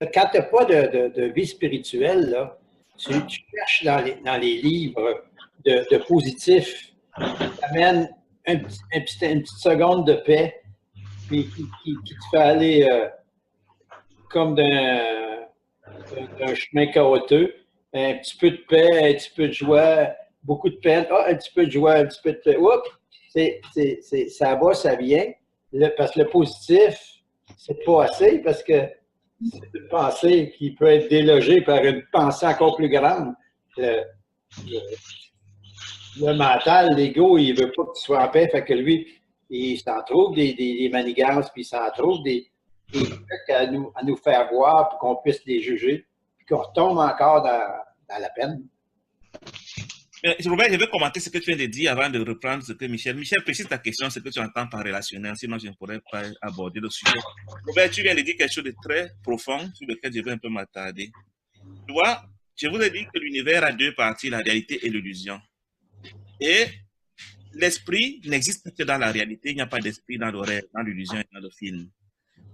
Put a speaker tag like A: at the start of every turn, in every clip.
A: Quand tu n'as pas de vie spirituelle, là, tu cherches dans les livres de positif, qui amène une petite seconde de paix, puis qui te fait aller comme d'un chemin chaotique. Un petit peu de paix, un petit peu de joie, beaucoup de peine, un petit peu de joie, un petit peu de paix. Oups, ça va, ça vient. Parce que le positif, c'est pas assez, parce que c'est une pensée qui peut être délogée par une pensée encore plus grande. Le mental, l'ego, il veut pas que tu sois en paix, fait que lui, il s'en trouve des manigances, puis il s'en trouve des trucs à nous faire voir pour qu'on puisse les juger, puis qu'on retombe encore dans la peine.
B: Robert, je vais commenter ce que tu viens de dire avant de reprendre ce que Michel. Michel, précise ta question, ce que tu entends par relationnel, sinon je ne pourrais pas aborder le sujet. Robert, tu viens de dire quelque chose de très profond sur lequel je vais un peu m'attarder. Tu vois, je vous ai dit que l'univers a deux parties, la réalité et l'illusion. Et l'esprit n'existe que dans la réalité, il n'y a pas d'esprit dans le rêve, dans l'illusion et dans le film.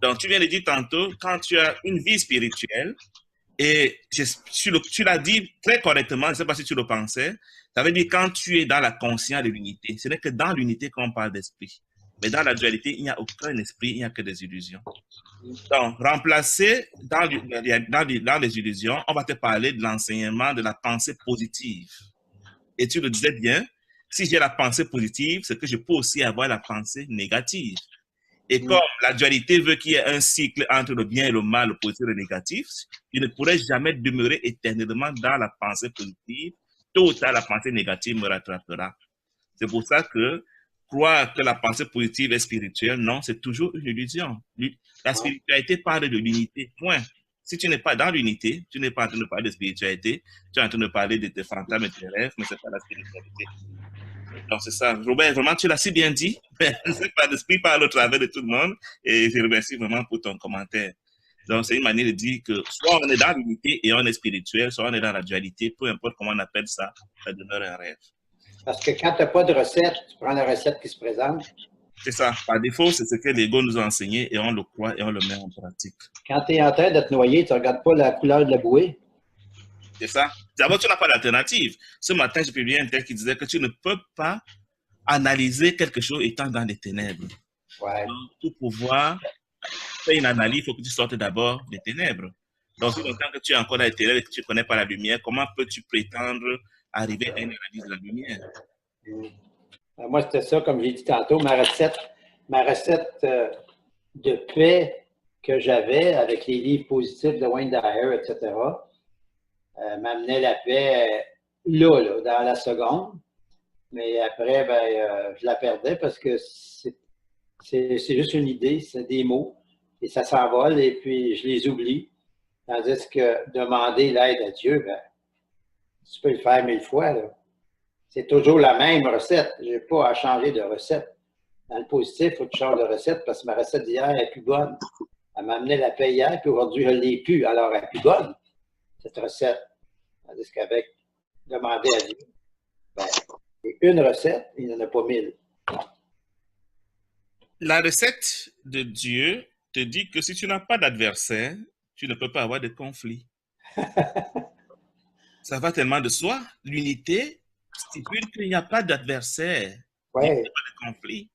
B: Donc, tu viens de dire tantôt, quand tu as une vie spirituelle, et tu l'as dit très correctement, je ne sais pas si tu le pensais, ça veut dire quand tu es dans la conscience de l'unité. Ce n'est que dans l'unité qu'on parle d'esprit. Mais dans la dualité, il n'y a aucun esprit, il n'y a que des illusions. Donc, remplacer dans les illusions, on va te parler de l'enseignement de la pensée positive. Et tu le disais bien, si j'ai la pensée positive, c'est que je peux aussi avoir la pensée négative. Et comme la dualité veut qu'il y ait un cycle entre le bien et le mal, le positif et le négatif, je ne pourrais jamais demeurer éternellement dans la pensée positive. Tôt ou tard, la pensée négative me rattrapera. C'est pour ça que croire que la pensée positive est spirituelle, non, c'est toujours une illusion. La spiritualité parle de l'unité, point. Si tu n'es pas dans l'unité, tu n'es pas en train de parler de spiritualité, tu es en train de parler de tes fantômes et tes rêves, mais ce n'est pas la spiritualité. Donc, c'est ça. Robert, vraiment, tu l'as si bien dit. C'est pas l'esprit parle au travers de tout le monde. Et je remercie vraiment pour ton commentaire. Donc, c'est une manière de dire que soit on est dans l'unité et on est spirituel, soit on est dans la dualité, peu importe comment on appelle ça, ça demeure un rêve.
A: Parce que quand tu n'as pas de recette, tu prends la recette qui se présente.
B: C'est ça. Par défaut, c'est ce que l'ego nous a enseigné et on le croit et on le met en pratique.
A: Quand tu es en train de te noyer, tu ne regardes pas la couleur de la bouée.
B: C'est ça. D'abord, tu n'as pas d'alternative. Ce matin, j'ai publié un texte qui disait que tu ne peux pas analyser quelque chose étant dans les ténèbres.
A: Ouais.
B: Donc, pour pouvoir faire une analyse, il faut que tu sortes d'abord des ténèbres. Donc, si longtemps que tu es encore dans les ténèbres et que tu ne connais pas la lumière, comment peux-tu prétendre arriver à une analyse de la lumière?
A: Moi, c'était ça, comme j'ai dit tantôt, ma recette de paix que j'avais avec les livres positifs de Wayne Dyer, etc., m'amenait la paix là, dans la seconde. Mais après, je la perdais parce que c'est juste une idée, c'est des mots, et ça s'envole, et puis je les oublie. Tandis que demander l'aide à Dieu, tu peux le faire 1000 fois. Là. C'est toujours la même recette. Je n'ai pas à changer de recette. Dans le positif, il faut que je change de recette parce que ma recette d'hier est plus bonne. Elle m'a amené la paix hier, puis aujourd'hui, je ne l'ai plus. Alors, elle est plus bonne, cette recette. Tandis qu'avec demander à Dieu, c'est une recette, il n'y en a pas 1000.
B: La recette de Dieu te dit que si tu n'as pas d'adversaire, tu ne peux pas avoir de conflit. Ça va tellement de soi. L'unité stipule qu'il n'y a pas d'adversaire, il n'y a pas de conflit.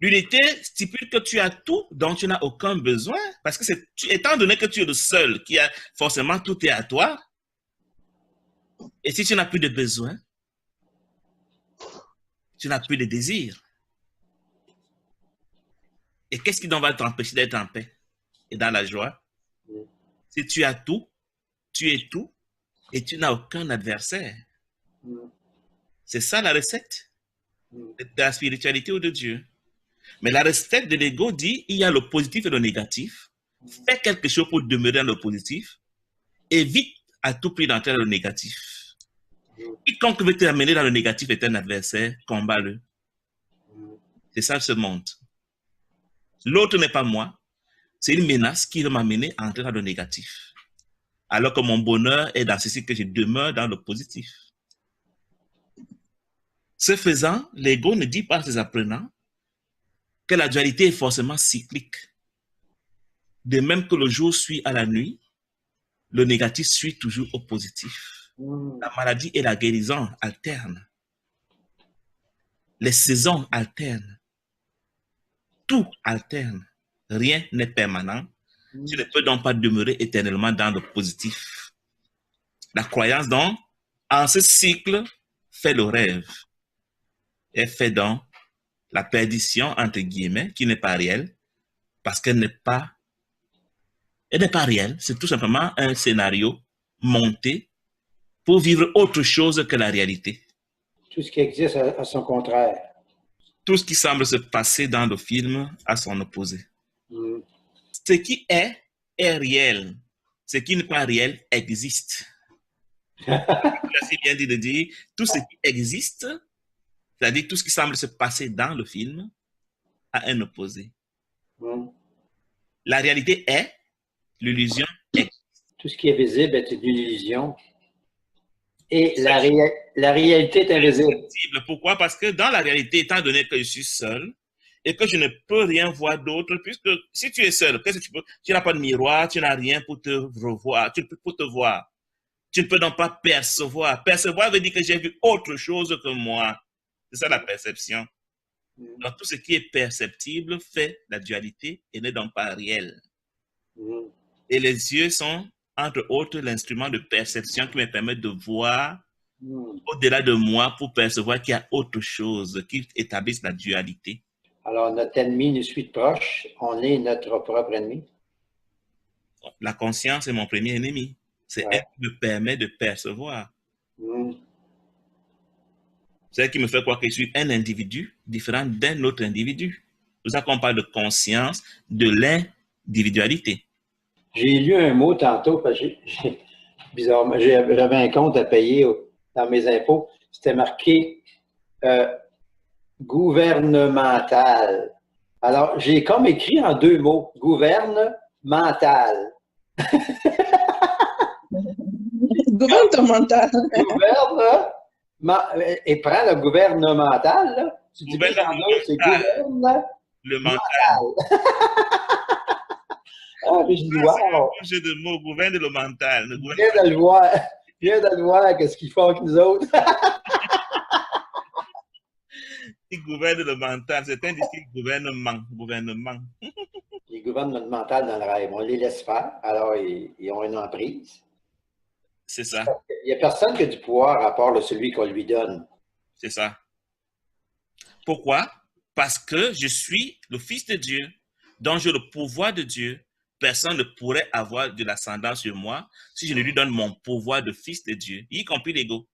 B: L'unité stipule que tu as tout dont tu n'as aucun besoin, parce que étant donné que tu es le seul qui a forcément tout est à toi, et si tu n'as plus de besoin, tu n'as plus de désir. Et qu'est-ce qui donc va t'empêcher d'être en paix et dans la joie? Si tu as tout, tu es tout, et tu n'as aucun adversaire. C'est ça la recette de la spiritualité ou de Dieu. Mais la recette de l'ego dit, il y a le positif et le négatif. Fais quelque chose pour demeurer dans le positif. Évite à tout prix d'entrer dans le négatif. Quiconque veut t'amener dans le négatif est un adversaire, combat-le. C'est ça ce monde. L'autre n'est pas moi. C'est une menace qui veut m'amener à entrer dans le négatif. Alors que mon bonheur est dans ceci que je demeure dans le positif. Ce faisant, l'ego ne dit pas à ses apprenants que la dualité est forcément cyclique. De même que le jour suit à la nuit, le négatif suit toujours au positif. La maladie et la guérison alternent. Les saisons alternent. Tout alterne. Rien n'est permanent. Tu ne peux donc pas demeurer éternellement dans le positif. La croyance donc, en ce cycle, fait le rêve. Elle fait donc la perdition, entre guillemets, qui n'est pas réelle, parce qu'elle n'est pas réelle. C'est tout simplement un scénario monté pour vivre autre chose que la réalité.
A: Tout ce qui existe à son contraire.
B: Tout ce qui semble se passer dans le film a son opposé. Ce qui est réel. Ce qui n'est pas réel existe. C'est assez bien dit de dire, tout ce qui existe, c'est-à-dire tout ce qui semble se passer dans le film, a un opposé. La réalité est, l'illusion est.
A: Tout ce qui est visible est une illusion. Et la réalité est invisible.
B: Pourquoi? Parce que dans la réalité, étant donné que je suis seul et que je ne peux rien voir d'autre, puisque si tu es seul, qu'est-ce que tu peux? Tu n'as pas de miroir, tu n'as rien pour te revoir, pour te voir. Tu ne peux donc pas percevoir. Percevoir veut dire que j'ai vu autre chose que moi. C'est ça la perception. Donc tout ce qui est perceptible fait la dualité et n'est donc pas réel. Et les yeux sont, entre autres, l'instrument de perception qui me permet de voir au-delà de moi pour percevoir qu'il y a autre chose qui établisse la dualité.
A: Alors, notre ennemi nous suit de proche, on est notre propre ennemi.
B: La conscience est mon premier ennemi. C'est elle qui me permet de percevoir. C'est elle qui me fait croire que je suis un individu différent d'un autre individu. C'est pour ça qu'on parle de conscience, de l'individualité.
A: J'ai lu un mot tantôt, parce que bizarrement, j'avais un compte à payer dans mes impôts. C'était marqué gouvernemental. Alors, j'ai comme écrit en deux mots, gouvernemental.
C: Gouvernemental.
A: Et prends le gouvernemental, là. Tu dis c'est gouvernemental.
B: Le mental.
A: Ah, mais je dis, wow!
B: Un jeu de mots, gouverne le mental.
A: Viens de le voir. Viens de le voir, qu'est-ce qu'ils font avec nous autres.
B: Ils gouvernent le mental. C'est un disque gouvernement.
A: Ils gouvernent notre mental dans le rêve. On les laisse faire, alors ils ont une emprise.
B: C'est ça.
A: Il n'y a personne qui a du pouvoir à part celui qu'on lui donne.
B: C'est ça. Pourquoi? Parce que je suis le Fils de Dieu, dont j'ai le pouvoir de Dieu. Personne ne pourrait avoir de l'ascendance sur moi si je ne lui donne mon pouvoir de Fils de Dieu, y compris l'ego.